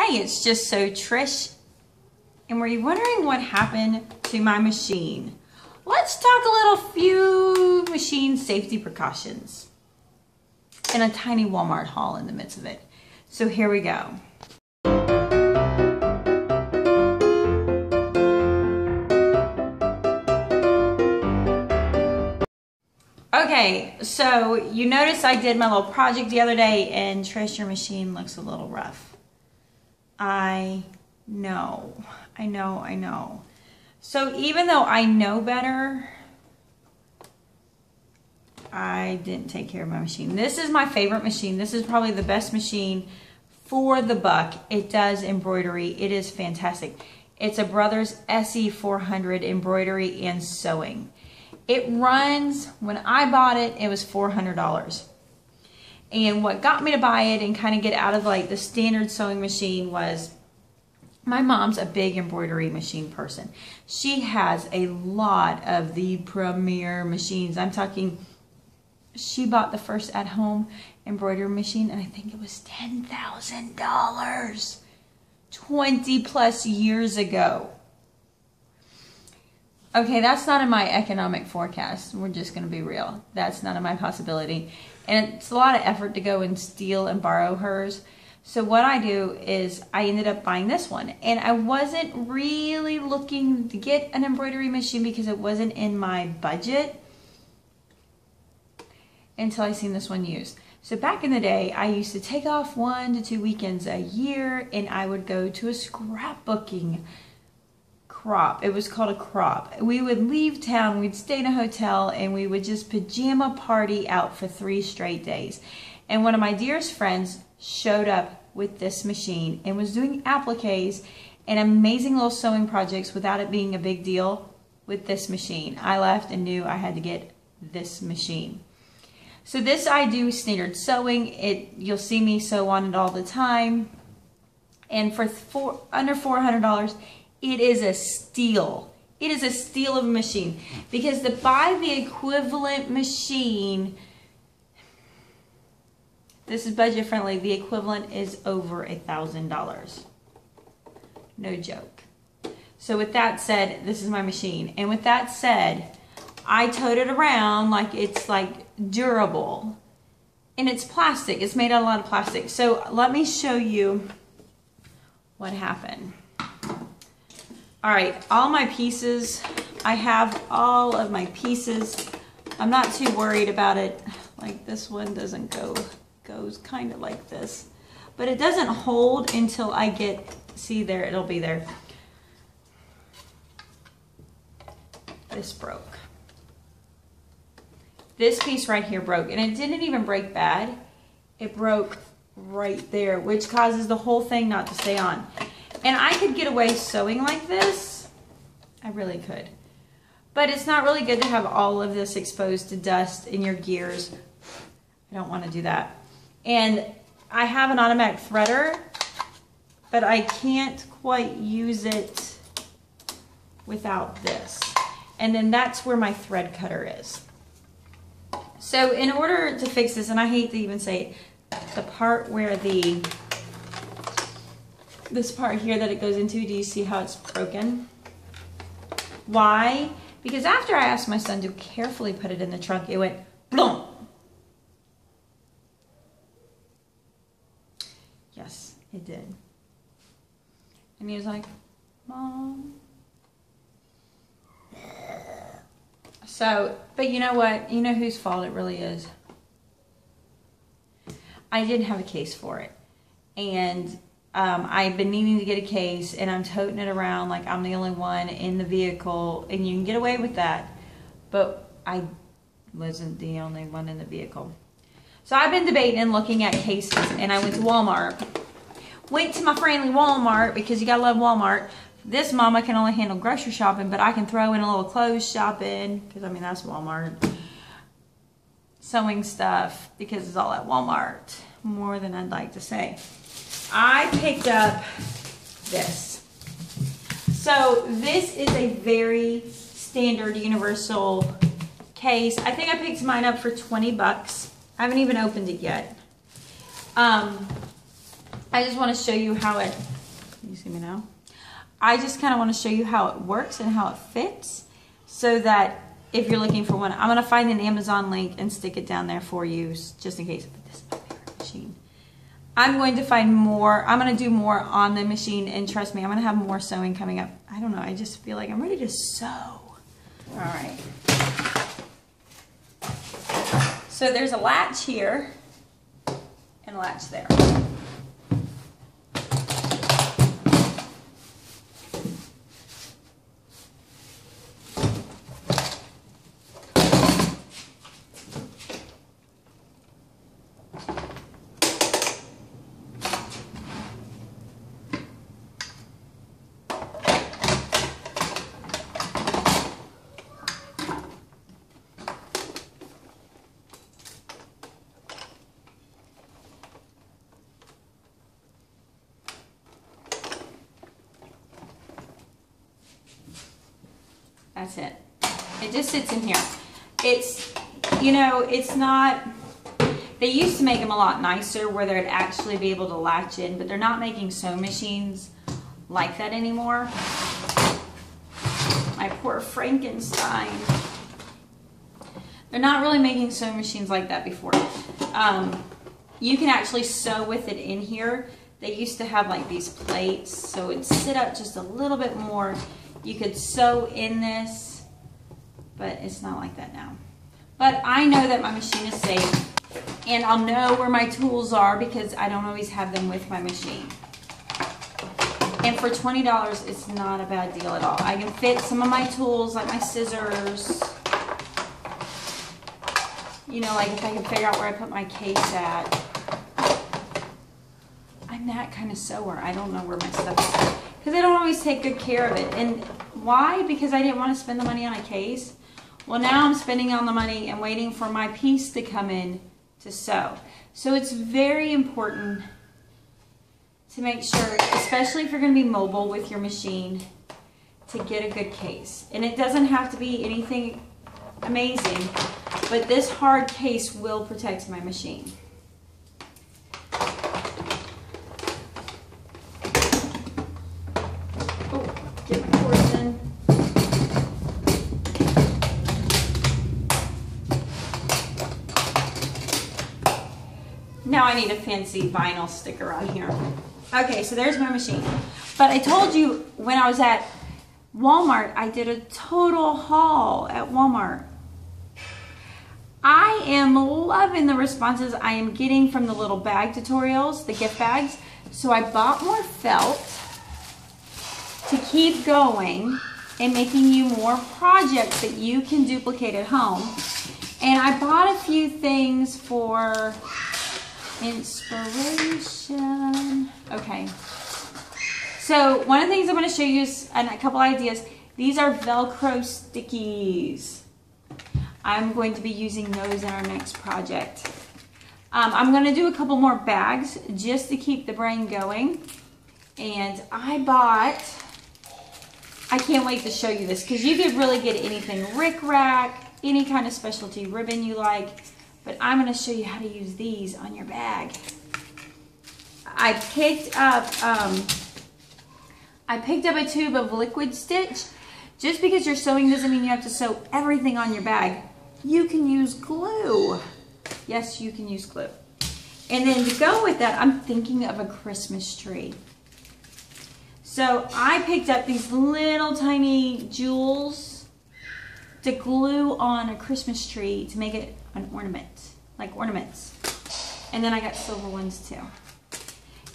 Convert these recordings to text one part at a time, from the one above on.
Hey, it's Just So Trish, and were you wondering what happened to my machine? Let's talk a few machine safety precautions and a tiny Walmart haul in the midst of it. So here we go. Okay, so you notice I did my little project the other day, and Trish, your machine looks a little rough. I know. So even though I know better, I didn't take care of my machine. This is my favorite machine. This is probably the best machine for the buck. It does embroidery. It is fantastic. It's a Brothers SE400 embroidery and sewing. It runs, when I bought it, it was $400. And what got me to buy it and kind of get out of like the standard sewing machine was my mom's a big embroidery machine person. She has a lot of the premier machines. I'm talking, she bought the first at-home embroidery machine, and I think it was $10,000 20 plus years ago. Okay, that's not in my economic forecast. We're just going to be real. That's not in my possibility. And it's a lot of effort to go and steal and borrow hers. So what I do is I ended up buying this one. And I wasn't really looking to get an embroidery machine because it wasn't in my budget until I seen this one used. So back in the day, I used to take off 1 to 2 weekends a year, and I would go to a scrapbooking crop. It was called a crop. We would leave town, we'd stay in a hotel, and we would just pajama party out for 3 straight days. And one of my dearest friends showed up with this machine and was doing appliques and amazing little sewing projects without it being a big deal with this machine. I left and knew I had to get this machine. So this I do standard sewing. You'll see me sew on it all the time. And for under $400, it is a steal. It is a steal of a machine, because to buy the equivalent machine, this is budget friendly, the equivalent is over $1,000. No joke. So with that said, this is my machine. And with that said, I tote it around like it's like durable. And it's plastic. It's made out of a lot of plastic. So let me show you what happened. All right, all my pieces, I have all of my pieces. I'm not too worried about it. Like this one doesn't goes kind of like this. But it doesn't hold until I get, see there, it'll be there. This broke. This piece right here broke, and it didn't even break bad. It broke right there, which causes the whole thing not to stay on. And I could get away sewing like this. I really could. But it's not really good to have all of this exposed to dust in your gears. I don't want to do that. And I have an automatic threader, but I can't quite use it without this. And then that's where my thread cutter is. So in order to fix this, and I hate to even say it, the part where this part here that it goes into, do you see how it's broken? Why? Because after I asked my son to carefully put it in the trunk, it went boom. Yes, it did. And he was like, Mom. So, but you know what? You know whose fault it really is? I didn't have a case for it. And I've been needing to get a case, and I'm toting it around like I'm the only one in the vehicle, and you can get away with that, but I wasn't the only one in the vehicle. So I've been debating and looking at cases, and I went to Walmart. Went to my friendly Walmart, because you gotta love Walmart. This mama can only handle grocery shopping, but I can throw in a little clothes shopping, because I mean that's Walmart. Sewing stuff, because it's all at Walmart, more than I'd like to say. I picked up this. So this is a very standard universal case. I think I picked mine up for 20 bucks. I haven't even opened it yet. I just want to show you how it You see me now? I just kind of want to show you how it works and how it fits so that if you're looking for one, I'm going to find an Amazon link and stick it down there for you just in case. But this is my favorite machine. I'm going to find more. I'm going to do more on the machine, and trust me, I'm going to have more sewing coming up. I don't know. I just feel like I'm ready to sew. All right. So there's a latch here and a latch there. That's it. It just sits in here. It's, you know, it's not, they used to make them a lot nicer where they'd actually be able to latch in, but they're not making sewing machines like that anymore. My poor Frankenstein. They're not really making sewing machines like that before. You can actually sew with it in here. They used to have like these plates, so it'd sit up just a little bit more. You could sew in this, but it's not like that now. But I know that my machine is safe, and I'll know where my tools are because I don't always have them with my machine. And for $20, it's not a bad deal at all. I can fit some of my tools, like my scissors. You know, like if I can figure out where I put my case at. I'm that kind of sewer. I don't know where my stuff is. Because I don't always take good care of it. And why? Because I didn't want to spend the money on a case. Well, now I'm spending on the money and waiting for my piece to come in to sew. So it's very important to make sure, especially if you're going to be mobile with your machine, to get a good case. And it doesn't have to be anything amazing, but this hard case will protect my machine. Now I need a fancy vinyl sticker on here. Okay, so there's my machine. But I told you when I was at Walmart, I did a total haul at Walmart. I am loving the responses I am getting from the little bag tutorials, the gift bags. So I bought more felt to keep going and making you more projects that you can duplicate at home. And I bought a few things for inspiration. Okay. So one of the things I'm going to show you is a couple ideas. These are Velcro stickies. I'm going to be using those in our next project. I'm going to do a couple more bags just to keep the brain going. And I can't wait to show you this because you could really get anything rick-rack, any kind of specialty ribbon you like. But I'm going to show you how to use these on your bag. I picked up a tube of liquid stitch. Just because you're sewing doesn't mean you have to sew everything on your bag. You can use glue. Yes, you can use glue. And then to go with that, I'm thinking of a Christmas tree. So I picked up these little tiny jewels to glue on a Christmas tree to make it an ornament, like ornaments. And then I got silver ones too.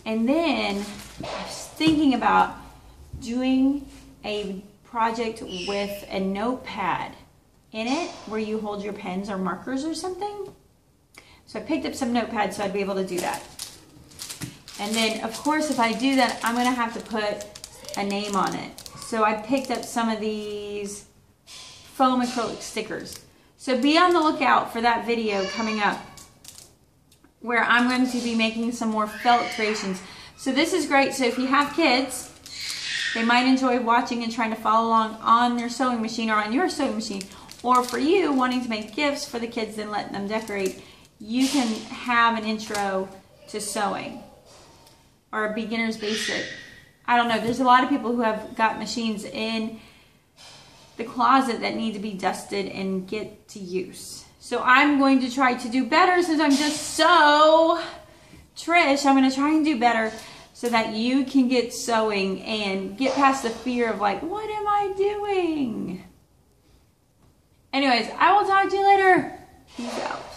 And then I was thinking about doing a project with a notepad in it where you hold your pens or markers or something. So I picked up some notepads so I'd be able to do that. And then of course if I do that, I'm gonna have to put a name on it. So I picked up some of these foam acrylic stickers. So be on the lookout for that video coming up where I'm going to be making some more felt creations. So this is great. So if you have kids, they might enjoy watching and trying to follow along on their sewing machine or on your sewing machine. Or for you, wanting to make gifts for the kids and letting them decorate, you can have an intro to sewing or a beginner's basic I don't know. There's a lot of people who have got machines in the closet that need to be dusted and get to use. So I'm going to try to do better since I'm just so Trish. I'm going to try and do better so that you can get sewing and get past the fear of like, what am I doing? Anyways, I will talk to you later. Peace out.